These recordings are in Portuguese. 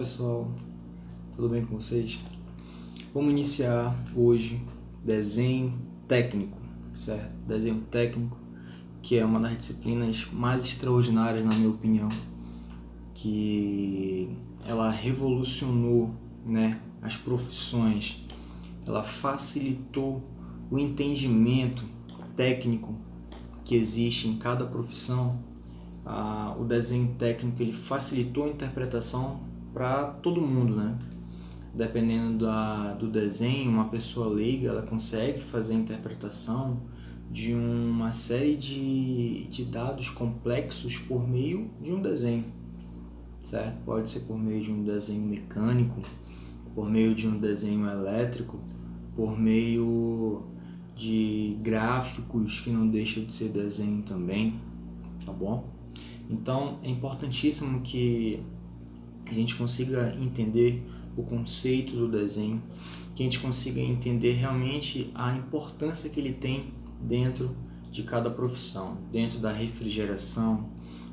pessoal, tudo bem com vocês? Vamos iniciar hoje desenho técnico, certo? Desenho técnico, que é uma das disciplinas mais extraordinárias, na minha opinião, que ela revolucionou, né, as profissões, ela facilitou o entendimento técnico que existe em cada profissão. O desenho técnico ele facilitou a interpretação para todo mundo, né? Dependendo do desenho, uma pessoa leiga ela consegue fazer a interpretação de uma série de dados complexos por meio de um desenho, certo? Pode ser por meio de um desenho mecânico, por meio de um desenho elétrico, por meio de gráficos que não deixam de ser desenho também, tá bom? Então é importantíssimo que a gente consiga entender o conceito do desenho, que a gente consiga entender realmente a importância que ele tem dentro de cada profissão, dentro da refrigeração,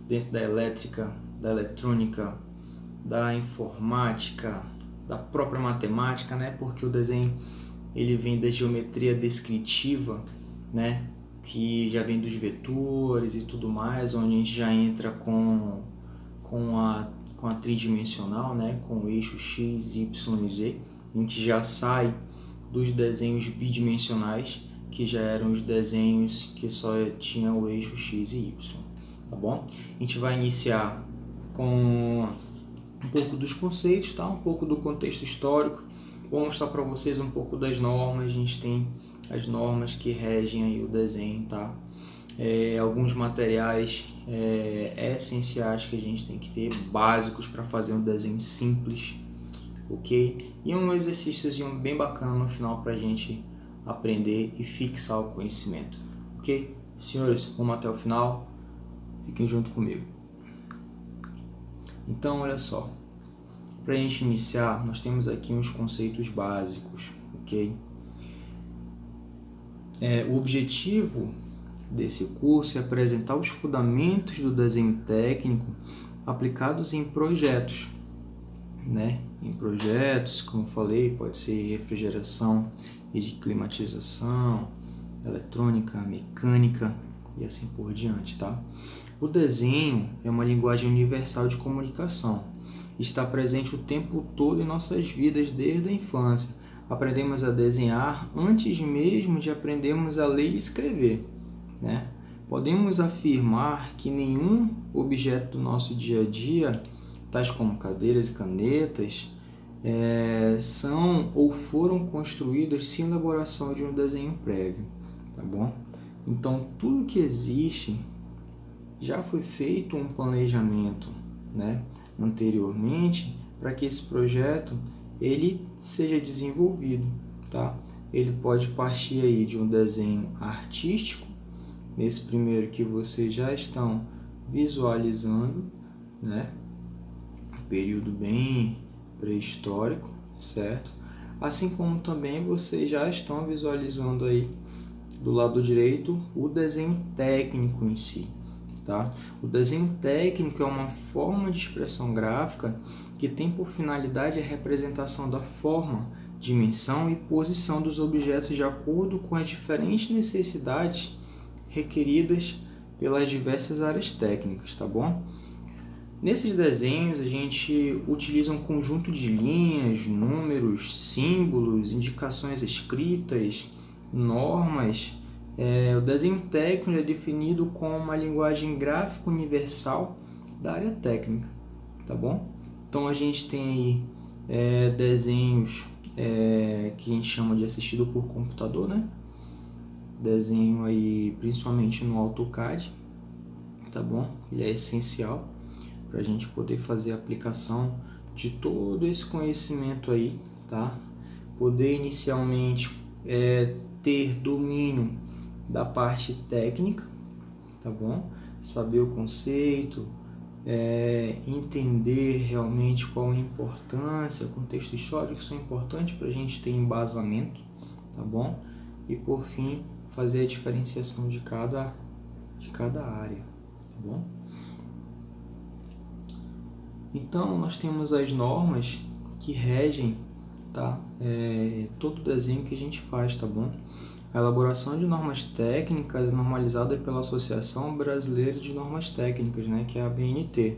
dentro da elétrica, da eletrônica, da informática, da própria matemática, né? Porque o desenho ele vem da geometria descritiva, né? Que já vem dos vetores e tudo mais, onde a gente já entra com a tridimensional, né, com o eixo x, y e z. A gente já sai dos desenhos bidimensionais, que já eram os desenhos que só tinham o eixo x e y, tá bom? A gente vai iniciar com um pouco dos conceitos, tá? Um pouco do contexto histórico. Vou mostrar para vocês um pouco das normas. A gente tem as normas que regem aí o desenho, tá? Alguns materiais essenciais que a gente tem que ter, básicos para fazer um desenho simples, ok? E um exercíciozinho bem bacana no final para a gente aprender e fixar o conhecimento, ok? Senhores, vamos até o final, fiquem junto comigo. Então, olha só, para a gente iniciar, nós temos aqui uns conceitos básicos, ok? O objetivo desse curso é apresentar os fundamentos do desenho técnico aplicados em projetos, né? Em projetos, como eu falei, pode ser refrigeração e de climatização, eletrônica, mecânica e assim por diante, tá? O desenho é uma linguagem universal de comunicação. Está presente o tempo todo em nossas vidas desde a infância. Aprendemos a desenhar antes mesmo de aprendermos a ler e escrever, né? Podemos afirmar que nenhum objeto do nosso dia a dia, tais como cadeiras e canetas, são ou foram construídas sem elaboração de um desenho prévio, tá bom? Então, tudo que existe já foi feito um planejamento, né, anteriormente para que esse projeto ele seja desenvolvido, tá? Ele pode partir aí de um desenho artístico, nesse primeiro que vocês já estão visualizando, né? Período bem pré-histórico, certo? Assim como também vocês já estão visualizando aí do lado direito o desenho técnico em si, tá? O desenho técnico é uma forma de expressão gráfica que tem por finalidade a representação da forma, dimensão e posição dos objetos de acordo com as diferentes necessidades requeridas pelas diversas áreas técnicas, tá bom? Nesses desenhos a gente utiliza um conjunto de linhas, números, símbolos, indicações escritas, normas. O desenho técnico é definido como uma linguagem gráfica universal da área técnica, tá bom? Então a gente tem aí desenhos que a gente chama de assistido por computador, né? Desenho aí principalmente no AutoCAD, tá bom? Ele é essencial para a gente poder fazer a aplicação de todo esse conhecimento aí, tá? Poder inicialmente ter domínio da parte técnica, tá bom? Saber o conceito, entender realmente qual a importância, o contexto histórico são importantes para a gente ter embasamento, tá bom? E por fim, fazer a diferenciação de cada área, tá bom? Então, nós temos as normas que regem, tá? Todo desenho que a gente faz, tá bom? A elaboração de normas técnicas é normalizada pela Associação Brasileira de Normas Técnicas, né? Que é a ABNT.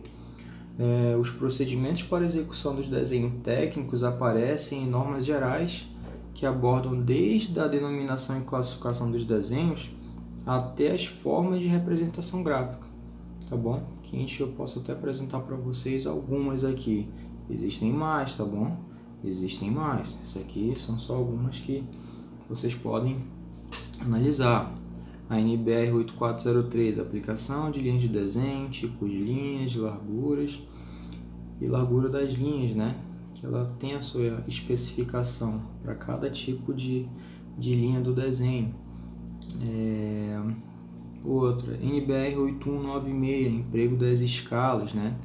Os procedimentos para execução dos desenhos técnicos aparecem em normas gerais que abordam desde a denominação e classificação dos desenhos até as formas de representação gráfica, tá bom? Eu posso até apresentar para vocês algumas aqui. Existem mais, tá bom? Existem mais. Essas aqui são só algumas que vocês podem analisar. A NBR 8403, aplicação de linhas de desenho, tipos de linhas, larguras e largura das linhas, né? Que ela tem a sua especificação para cada tipo de linha do desenho. Outra, NBR 8196, emprego das escalas, né?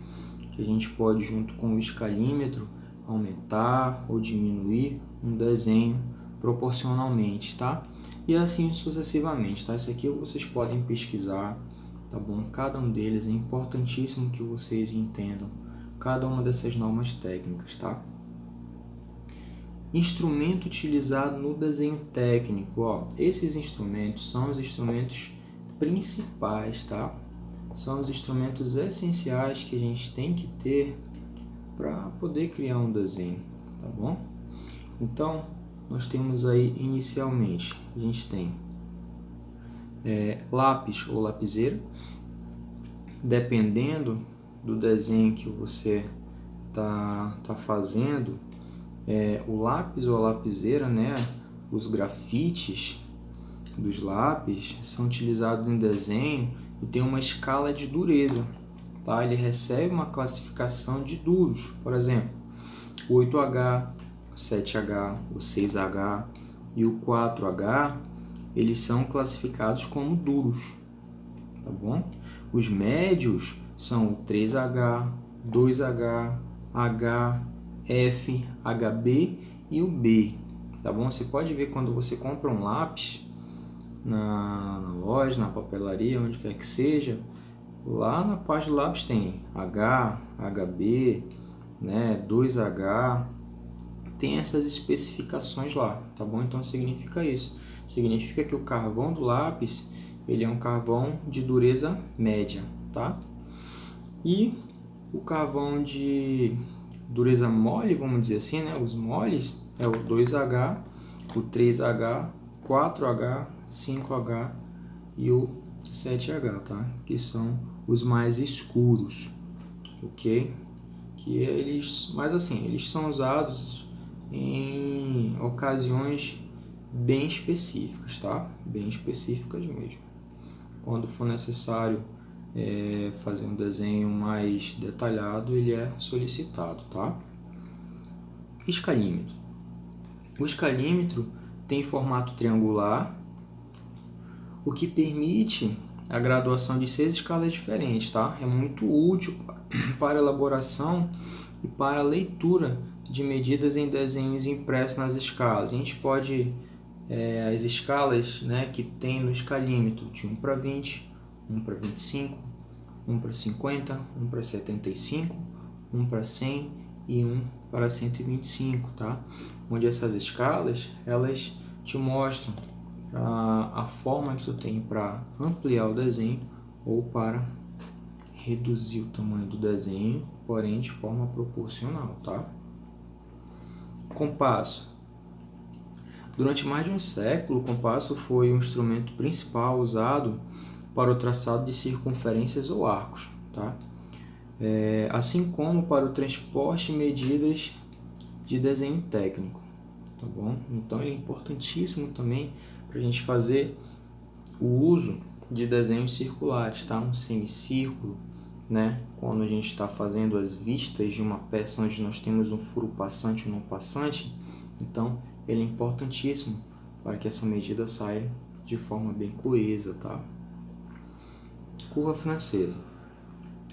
Que a gente pode, junto com o escalímetro, aumentar ou diminuir um desenho proporcionalmente, tá? E assim sucessivamente, tá? Isso aqui vocês podem pesquisar, tá bom? Cada um deles é importantíssimo que vocês entendam cada uma dessas normas técnicas, tá? Instrumento utilizado no desenho técnico, ó. Esses instrumentos são os instrumentos principais, tá? São os instrumentos essenciais que a gente tem que ter para poder criar um desenho, tá bom? Então, nós temos aí inicialmente, a gente tem lápis ou lapiseira, dependendo do desenho que você tá fazendo, o lápis ou a lapiseira, né? Os grafites dos lápis são utilizados em desenho e tem uma escala de dureza, tá? Ele recebe uma classificação de duros, por exemplo, o 8H, o 7H, o 6H e o 4H, eles são classificados como duros, tá bom? Os médios são o 3H, 2H, H, F, HB e o B, tá bom? Você pode ver quando você compra um lápis na loja, na papelaria, onde quer que seja, lá na parte do lápis tem H, HB, né, 2H, tem essas especificações lá, tá bom? Então significa isso, significa que o carvão do lápis, ele é um carvão de dureza média, tá? E o carvão de dureza mole, vamos dizer assim, né, os moles, é o 2H, o 3H, 4H, 5H e o 7H, tá? Que são os mais escuros, ok? Que eles, mas assim, eles são usados em ocasiões bem específicas, tá? Bem específicas mesmo. Quando for necessário fazer um desenho mais detalhado, ele é solicitado, tá? Escalímetro. O escalímetro tem formato triangular, o que permite a graduação de 6 escalas diferentes, tá? É muito útil para elaboração e para leitura de medidas em desenhos impressos nas escalas. A gente pode, as escalas, né, que tem no escalímetro, de 1 para 20, 1 para 25, 1 para 50, 1 para 75, 1 para 100 e 1 para 125, tá? Onde essas escalas, elas te mostram a forma que tu tem para ampliar o desenho ou para reduzir o tamanho do desenho, porém de forma proporcional, tá? Compasso. Durante mais de um século, o compasso foi o instrumento principal usado para o traçado de circunferências ou arcos, tá? Assim como para o transporte e medidas de desenho técnico, tá bom? Então ele é importantíssimo também para a gente fazer o uso de desenhos circulares, tá? Um semicírculo, né? Quando a gente está fazendo as vistas de uma peça onde nós temos um furo passante ou não passante, então ele é importantíssimo para que essa medida saia de forma bem coesa, tá? Curva francesa.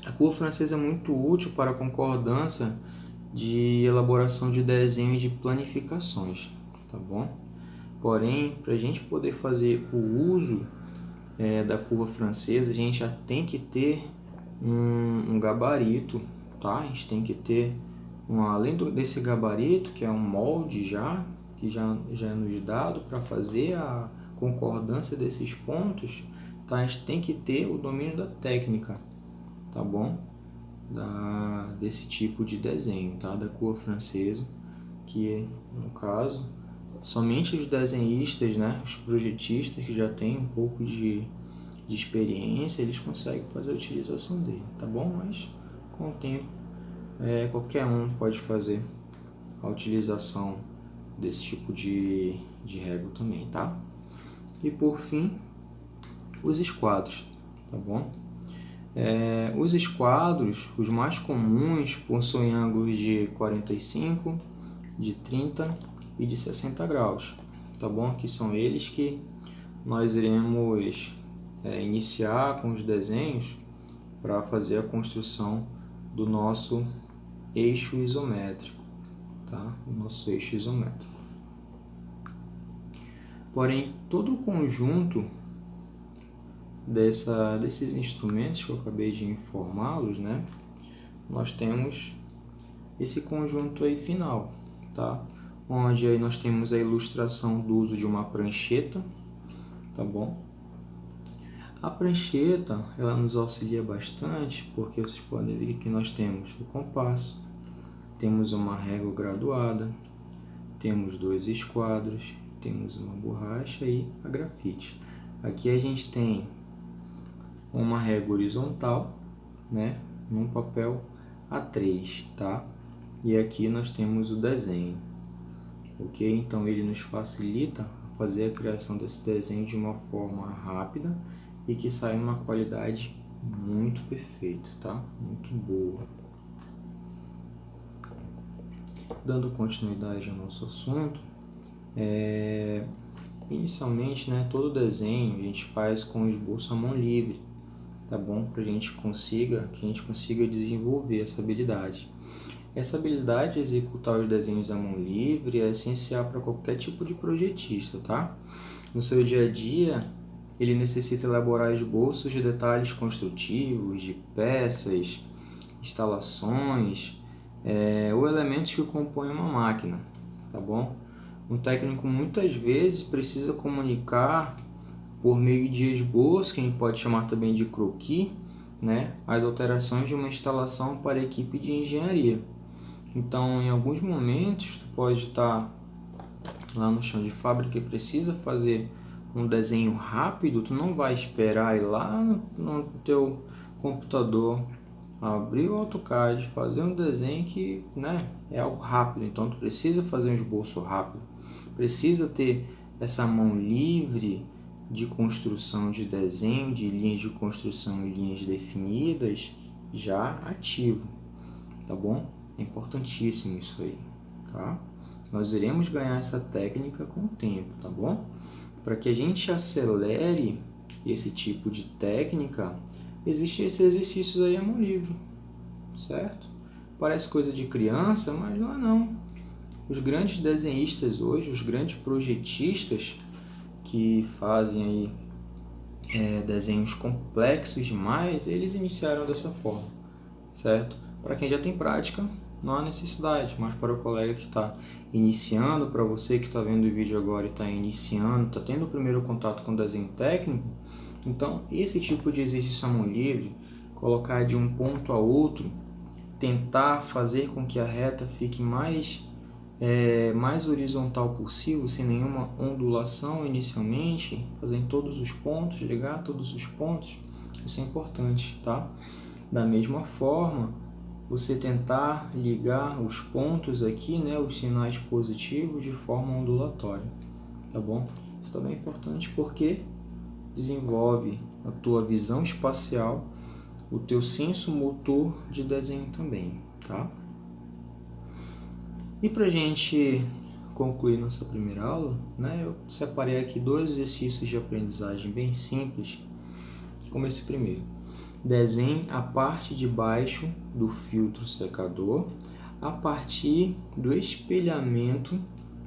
A curva francesa é muito útil para a concordância de elaboração de desenhos de planificações, tá bom? Porém, para a gente poder fazer o uso da curva francesa, a gente já tem que ter um gabarito, tá? A gente tem que ter, além desse gabarito, que é um molde que já é nos dado para fazer a concordância desses pontos, tá? A gente tem que ter o domínio da técnica, tá bom? Desse tipo de desenho, tá? Da cor francesa, que no caso, somente os desenhistas, né? Os projetistas que já têm um pouco de experiência, eles conseguem fazer a utilização dele, tá bom? Mas com o tempo, qualquer um pode fazer a utilização desse tipo de régua também, tá? E por fim, os esquadros, tá bom? Os esquadros, os mais comuns, possuem ângulos de 45, de 30 e de 60 graus, tá bom? Que são eles que nós iremos iniciar com os desenhos para fazer a construção do nosso eixo isométrico, tá? O nosso eixo isométrico. Porém, todo o conjunto desses instrumentos que eu acabei de informá-los, né? Nós temos esse conjunto aí final, tá? Onde aí nós temos a ilustração do uso de uma prancheta, tá bom? A prancheta, ela nos auxilia bastante, porque vocês podem ver que nós temos o compasso, temos uma régua graduada, temos 2 esquadros, temos uma borracha e a grafite. Aqui a gente tem uma régua horizontal, né, num papel A3, tá? E aqui nós temos o desenho, ok? Então ele nos facilita fazer a criação desse desenho de uma forma rápida e que sai numa qualidade muito perfeita, tá? Muito boa. Dando continuidade ao nosso assunto, inicialmente, né, todo desenho a gente faz com o esboço à mão livre, tá bom? Para que a gente consiga desenvolver essa habilidade. Essa habilidade de executar os desenhos à mão livre é essencial para qualquer tipo de projetista, tá? No seu dia a dia, ele necessita elaborar esboços de detalhes construtivos, de peças, instalações, ou elementos que compõem uma máquina, tá bom? Um técnico muitas vezes precisa comunicar por meio de esboço, que a gente pode chamar também de croquis, né, as alterações de uma instalação para a equipe de engenharia. Então, em alguns momentos, tu pode estar lá no chão de fábrica e precisa fazer um desenho rápido, tu não vai esperar ir lá no teu computador, abrir o AutoCAD, fazer um desenho que, né, é algo rápido. Então, tu precisa fazer um esboço rápido, precisa ter essa mão livre de construção de desenho, de linhas de construção e linhas definidas já ativo, tá bom? É importantíssimo isso aí, tá? Nós iremos ganhar essa técnica com o tempo, tá bom? Para que a gente acelere esse tipo de técnica, existem esses exercícios aí à mão livre, certo? Parece coisa de criança, mas não é não. Os grandes desenhistas hoje, os grandes projetistas que fazem aí desenhos complexos demais, eles iniciaram dessa forma, certo? Para quem já tem prática, não há necessidade, mas para o colega que está iniciando, para você que está vendo o vídeo agora e está iniciando, está tendo o primeiro contato com o desenho técnico, então esse tipo de exercício à mão livre, colocar de um ponto a outro, tentar fazer com que a reta fique mais horizontal possível, sem nenhuma ondulação inicialmente, fazer em todos os pontos, ligar todos os pontos, isso é importante, tá? Da mesma forma, você tentar ligar os pontos aqui, né, os sinais positivos de forma ondulatória, tá bom? Isso também é importante porque desenvolve a tua visão espacial, o teu senso motor de desenho também, tá? E para a gente concluir nossa primeira aula, né, eu separei aqui 2 exercícios de aprendizagem bem simples, como esse primeiro. Desenhe a parte de baixo do filtro secador a partir do espelhamento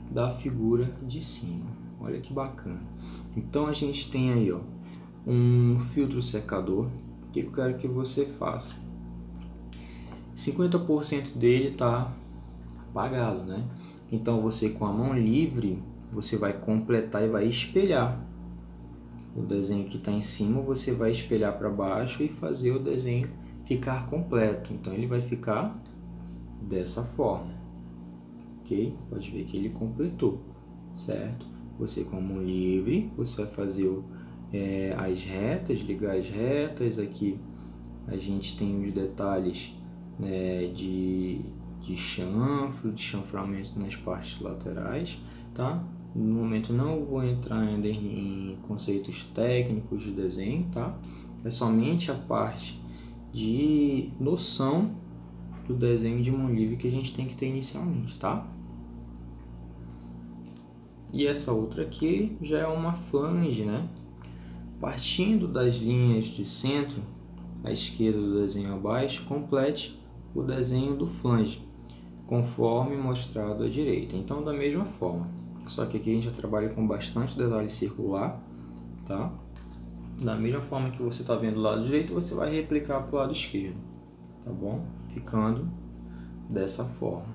da figura de cima. Olha que bacana. Então a gente tem aí, ó, um filtro secador. O que eu quero que você faça? 50% dele está apagado, né? Então você com a mão livre, você vai completar e vai espelhar. O desenho que está em cima, você vai espelhar para baixo e fazer o desenho ficar completo. Então ele vai ficar dessa forma, ok? Pode ver que ele completou, certo? Você com a mão livre, você vai fazer as retas, ligar as retas. Aqui a gente tem os detalhes, né, de chanfro, de chanframento nas partes laterais, tá? No momento não vou entrar ainda em conceitos técnicos de desenho, tá? É somente a parte de noção do desenho de mão livre que a gente tem que ter inicialmente, tá? E essa outra aqui já é uma flange, né? Partindo das linhas de centro à esquerda do desenho abaixo, complete o desenho do flange, conforme mostrado à direita. Então, da mesma forma, só que aqui a gente já trabalha com bastante detalhe circular, tá? Da mesma forma que você está vendo do lado direito, você vai replicar para o lado esquerdo, tá bom? Ficando dessa forma,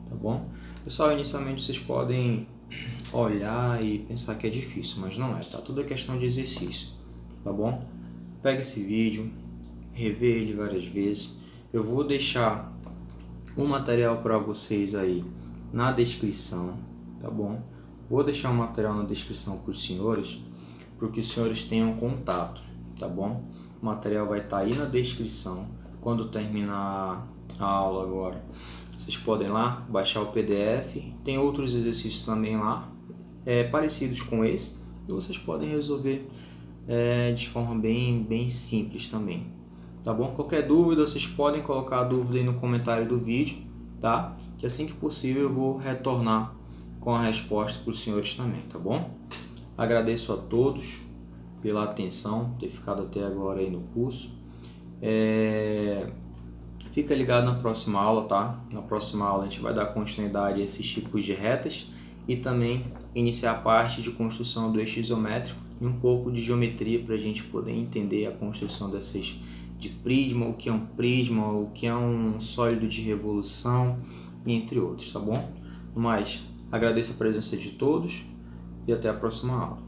tá bom? Pessoal, inicialmente vocês podem olhar e pensar que é difícil, mas não é, tá? Tudo é questão de exercício, tá bom? Pega esse vídeo, revê ele várias vezes. Eu vou deixar um material para vocês aí na descrição, tá bom? Vou deixar um material na descrição para os senhores, para que os senhores tenham contato, tá bom? O material vai estar aí na descrição. Quando terminar a aula agora, vocês podem lá baixar o PDF. Tem outros exercícios também lá, parecidos com esse, e vocês podem resolver de forma bem simples também, tá bom? Qualquer dúvida, vocês podem colocar a dúvida aí no comentário do vídeo, tá? Que assim que possível eu vou retornar com a resposta para os senhores também, tá bom? Agradeço a todos pela atenção, ter ficado até agora aí no curso. Fica ligado na próxima aula, tá? Na próxima aula a gente vai dar continuidade a esses tipos de retas e também iniciar a parte de construção do eixo isométrico e um pouco de geometria para a gente poder entender a construção dessas de prisma, o que é um prisma, o que é um sólido de revolução, entre outros, tá bom? No mais, agradeço a presença de todos e até a próxima aula.